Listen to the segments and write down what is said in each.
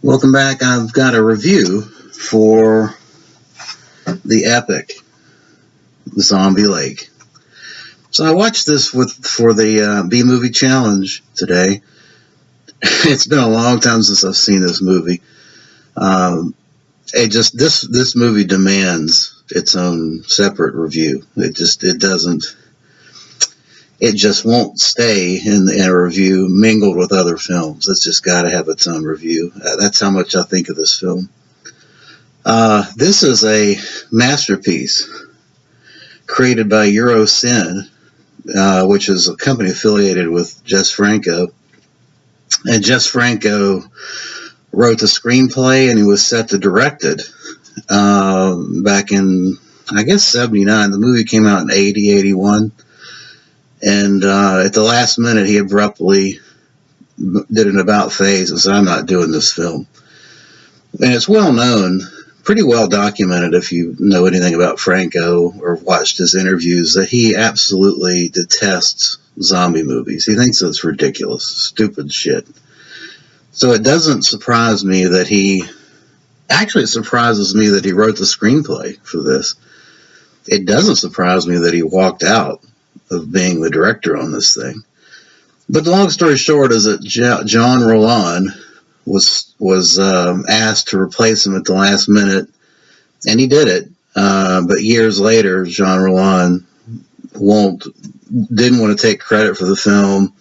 Welcome back. I've got a review for the epic Zombie Lake. So I watched this for the B-Movie Challenge today. It's been a long time since I've seen this movie. This movie demands its own separate review. It just won't stay in a review mingled with other films. It's just got to have its own review. That's how much I think of this film. This is a masterpiece created by Eurocine, which is a company affiliated with Jess Franco. And Jess Franco wrote the screenplay, and he was set to direct it back in, I guess, 79. The movie came out in 80, 81. And at the last minute, he abruptly did an about-face and said, I'm not doing this film. And it's well known, pretty well documented if you know anything about Franco or watched his interviews, that he absolutely detests zombie movies. He thinks it's ridiculous, stupid shit. So it doesn't surprise me that it surprises me that he wrote the screenplay for this. It doesn't surprise me that he walked out of being the director on this thing. But the long story short is that John Roland was asked to replace him at the last minute, and he did it. But years later, John Roland didn't want to take credit for the film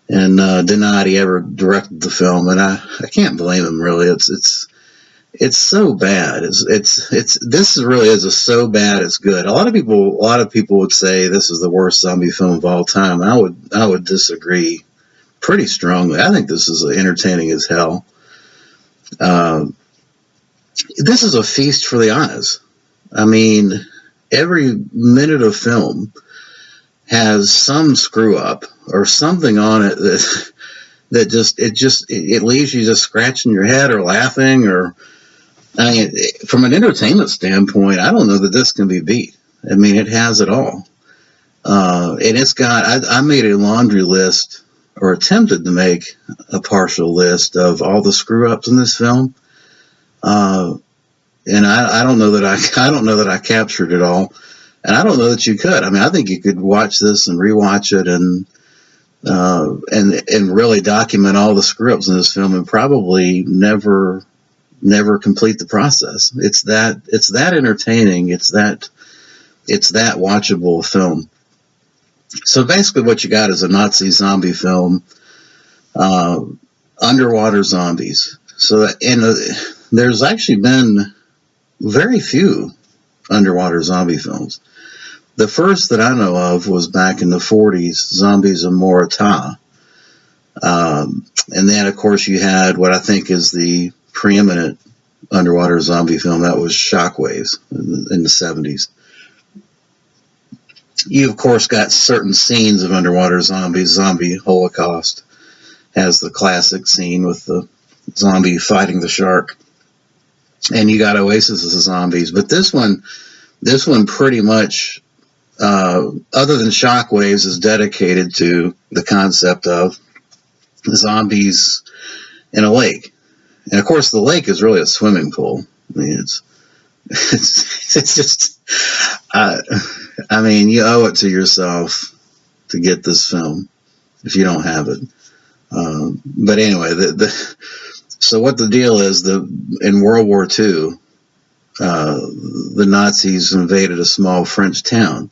and denied he ever directed the film. And I can't blame him, really. It's so bad. This really is a so bad it's good. A lot of people would say this is the worst zombie film of all time. I would disagree pretty strongly. I think this is entertaining as hell. This is a feast for the eyes. I mean, every minute of film has some screw up or something on it that leaves you just scratching your head or laughing or. I mean, from an entertainment standpoint, I don't know that this can be beat. I mean, it has it all. And it's got, I made a laundry list, or attempted to make a partial list of all the screw ups in this film. And I don't know that I captured it all. And I don't know that you could. I mean, I think you could watch this and rewatch it and really document all the screw ups in this film and probably never complete the process. It's that entertaining. It's that watchable film. So basically what you got is a Nazi zombie film, underwater zombies. So there's actually been very few underwater zombie films. The first that I know of was back in the 40s, Zombies of Morata. And then of course you had what I think is the preeminent underwater zombie film, that was Shockwaves in the 70s. You of course got certain scenes of underwater zombies. Zombie Holocaust has the classic scene with the zombie fighting the shark, and you got Oasis of Zombies. But this one pretty much, other than Shockwaves, is dedicated to the concept of zombies in a lake. And of course, the lake is really a swimming pool. I mean, it's just, I mean, you owe it to yourself to get this film if you don't have it. But anyway, so what the deal is, in World War II, the Nazis invaded a small French town,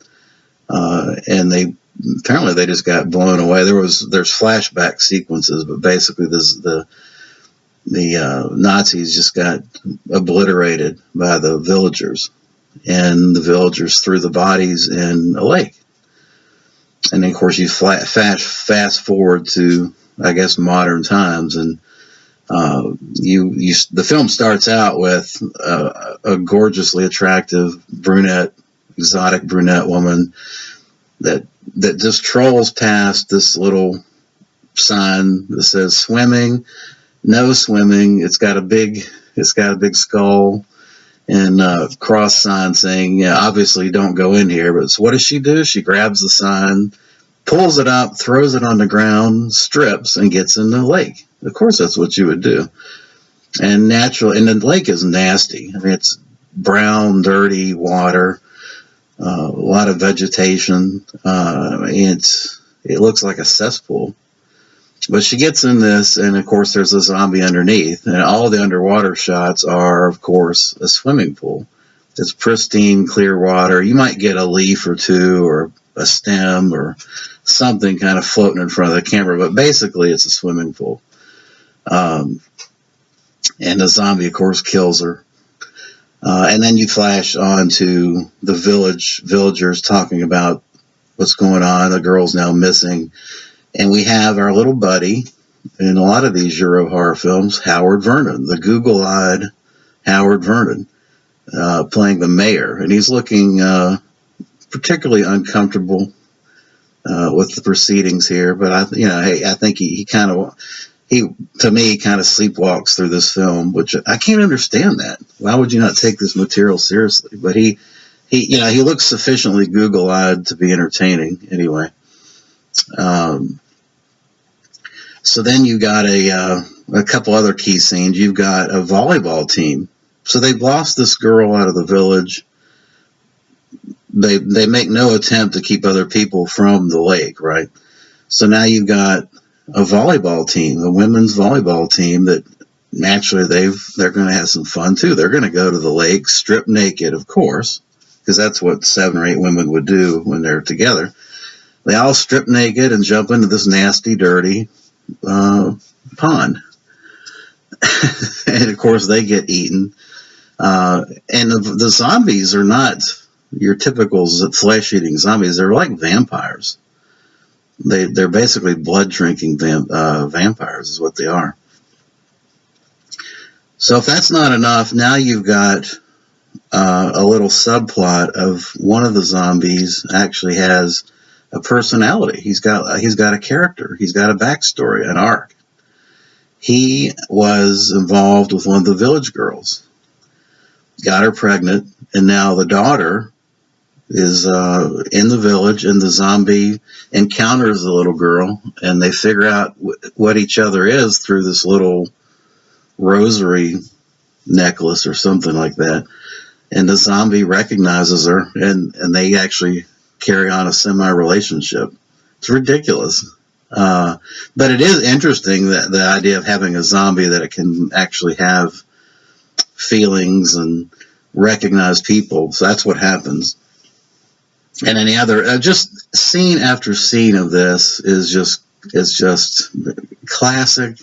and they just got blown away. There's flashback sequences, but basically the Nazis just got obliterated by the villagers, and the villagers threw the bodies in a lake. And then, of course, you fast forward to, I guess, modern times, and the film starts out with a gorgeously attractive exotic brunette woman that just trolls past this little sign that says swimming. No swimming. It's got a big skull and a cross sign saying, yeah, obviously don't go in here. But what does she do? She grabs the sign, pulls it up, throws it on the ground, strips, and gets in the lake. Of course, that's what you would do. and natural. And the lake is nasty. I mean, it's brown, dirty water, a lot of vegetation. It looks like a cesspool. But she gets in this, and of course, there's a zombie underneath, and all the underwater shots are, of course, a swimming pool. It's pristine, clear water. You might get a leaf or two, or a stem, or something kind of floating in front of the camera, but basically, it's a swimming pool. And the zombie, of course, kills her. And then you flash on to the villagers talking about what's going on. The girl's now missing. And we have our little buddy in a lot of these Euro horror films, Howard Vernon, the Google-eyed Howard Vernon, playing the mayor. And he's looking particularly uncomfortable with the proceedings here. But I think he kind of sleepwalks through this film, which I can't understand that. Why would you not take this material seriously? But he looks sufficiently Google-eyed to be entertaining anyway. So then you got a couple other key scenes. You've got a volleyball team. So they've lost this girl out of the village. They make no attempt to keep other people from the lake, right? So now you've got a volleyball team, a women's volleyball team that naturally they're going to have some fun too. They're going to go to the lake, strip naked, of course, because that's what 7 or 8 women would do when they're together. They all strip naked and jump into this nasty, dirty pond. And of course they get eaten. And the zombies are not your typical flesh-eating zombies. They're like vampires. They're basically blood-drinking vampires is what they are. So if that's not enough, now you've got a little subplot of one of the zombies actually has a personality. He's got a character. He's got a backstory, an arc. He was involved with one of the village girls, got her pregnant, and now the daughter is in the village, and the zombie encounters the little girl, and they figure out what each other is through this little rosary necklace or something like that. And the zombie recognizes her, and they actually carry on a semi-relationship. It's ridiculous. But it is interesting that the idea of having a zombie that it can actually have feelings and recognize people. So that's what happens. And any other, just scene after scene of this is just classic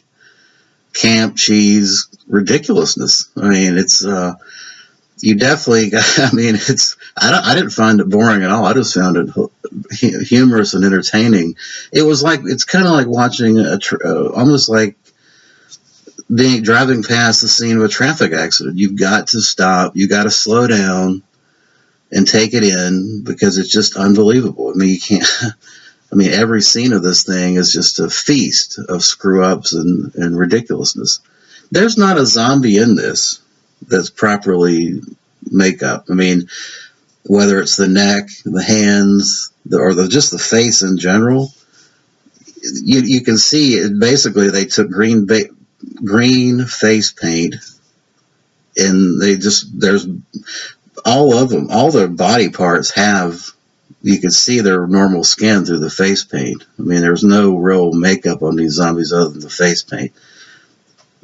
camp cheese ridiculousness. I mean, it's, you definitely, I didn't find it boring at all. I just found it humorous and entertaining. It's kind of like watching almost like driving past the scene of a traffic accident. You've got to stop. You got to slow down and take it in because it's just unbelievable. I mean, you can't. I mean, every scene of this thing is just a feast of screw ups and ridiculousness. There's not a zombie in this that's properly makeup. I mean, whether it's the neck, the hands, or just the face in general, you can see it. Basically, they took green face paint, and there's all of them, all their body parts you can see their normal skin through the face paint. I mean, there's no real makeup on these zombies other than the face paint.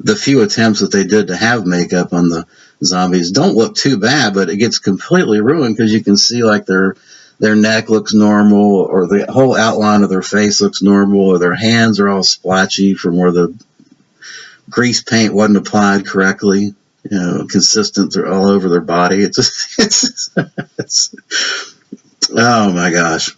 The few attempts that they did to have makeup on the zombies don't look too bad, but it gets completely ruined because you can see like their neck looks normal, or the whole outline of their face looks normal, or their hands are all splotchy from where the grease paint wasn't applied correctly, consistent all over their body. It's oh my gosh.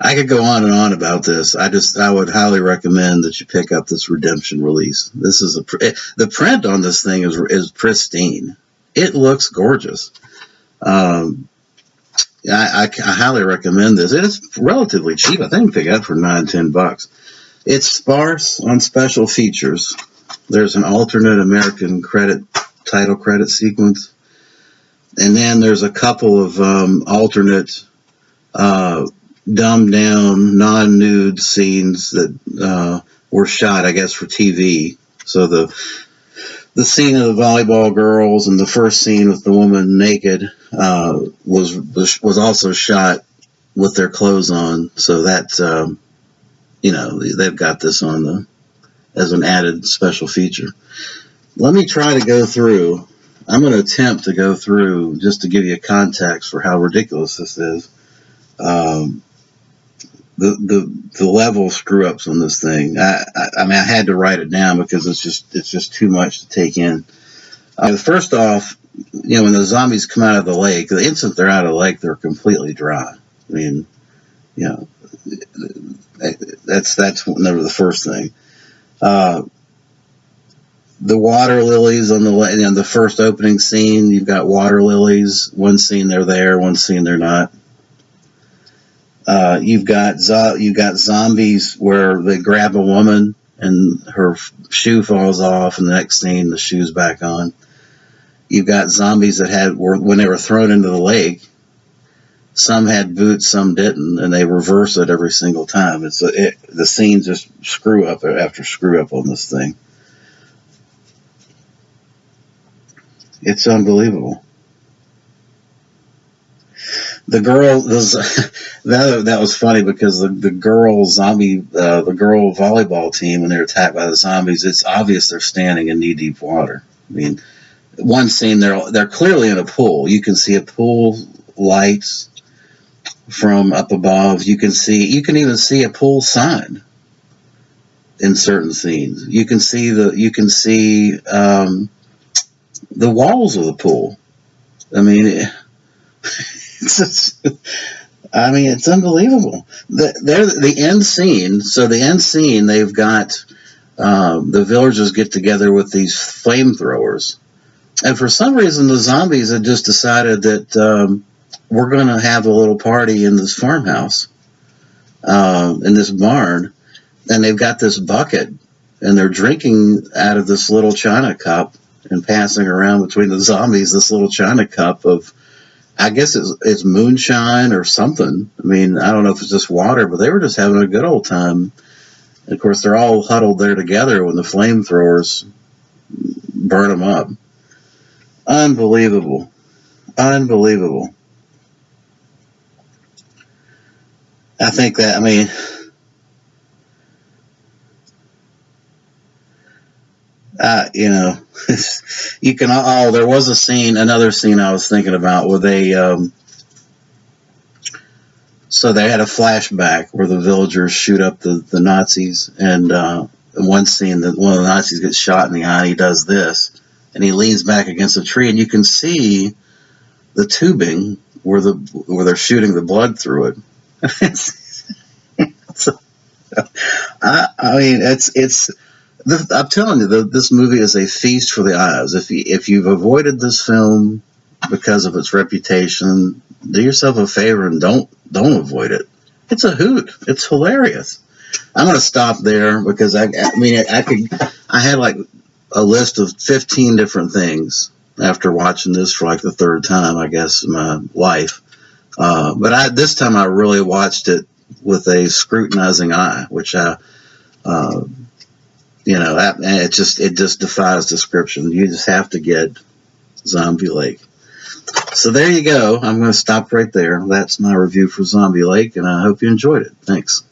I could go on and on about this. I would highly recommend that you pick up this Redemption release. This is the print on this thing is pristine. It looks gorgeous. I highly recommend this. It's relatively cheap. I think you can pick it up for $9-10. It's sparse on special features. There's an alternate American title credit sequence, and then there's a couple of alternate dumbed down, non-nude scenes that were shot, I guess, for TV. So The scene of the volleyball girls and the first scene with the woman naked was also shot with their clothes on. So that they've got this on as an added special feature. Let me try to go through. I'm going to attempt to go through just to give you a context for how ridiculous this is. The level of screw ups on this thing. I mean, I had to write it down because it's just too much to take in. First off, when the zombies come out of the lake, the instant they're out of the lake, they're completely dry. I mean, that's never the first thing. The water lilies on the first opening scene, you've got water lilies. One scene they're there, one scene they're not. You've got zombies where they grab a woman and her shoe falls off, and the next scene the shoe's back on. You've got zombies that when they were thrown into the lake, some had boots, some didn't, and they reverse it every single time. The scenes just screw up after screw up on this thing. It's unbelievable. The girl that was funny because the girl volleyball team, when they're attacked by the zombies, it's obvious they're standing in knee deep water. I mean, one scene they're clearly in a pool. You can see a pool lights from up above. You can even see a pool sign in certain scenes. You can see the walls of the pool. I mean, it's unbelievable. The end scene. So the end scene, they've got the villagers get together with these flamethrowers, and for some reason, the zombies had just decided that we're going to have a little party in this farmhouse, in this barn, and they've got this bucket, and they're drinking out of this little china cup and passing around between the zombies this little china cup of, I guess it's moonshine or something. I mean, I don't know if it's just water, but they were just having a good old time. And of course, they're all huddled there together when the flamethrowers burn them up. Unbelievable. Unbelievable. I think that, you can. There was another scene I was thinking about where so they had a flashback where the villagers shoot up the Nazis, and one scene that one of the Nazis gets shot in the eye. He does this, and he leans back against a tree, and you can see the tubing where they're shooting the blood through it. I'm telling you, this movie is a feast for the eyes. If you've avoided this film because of its reputation, do yourself a favor and don't avoid it. It's a hoot. It's hilarious. I'm going to stop there because I had like a list of 15 different things after watching this for like the third time, I guess, in my life. But this time I really watched it with a scrutinizing eye, which it just defies description. You just have to get Zombie Lake. So there you go. I'm going to stop right there. That's my review for Zombie Lake, and I hope you enjoyed it. Thanks.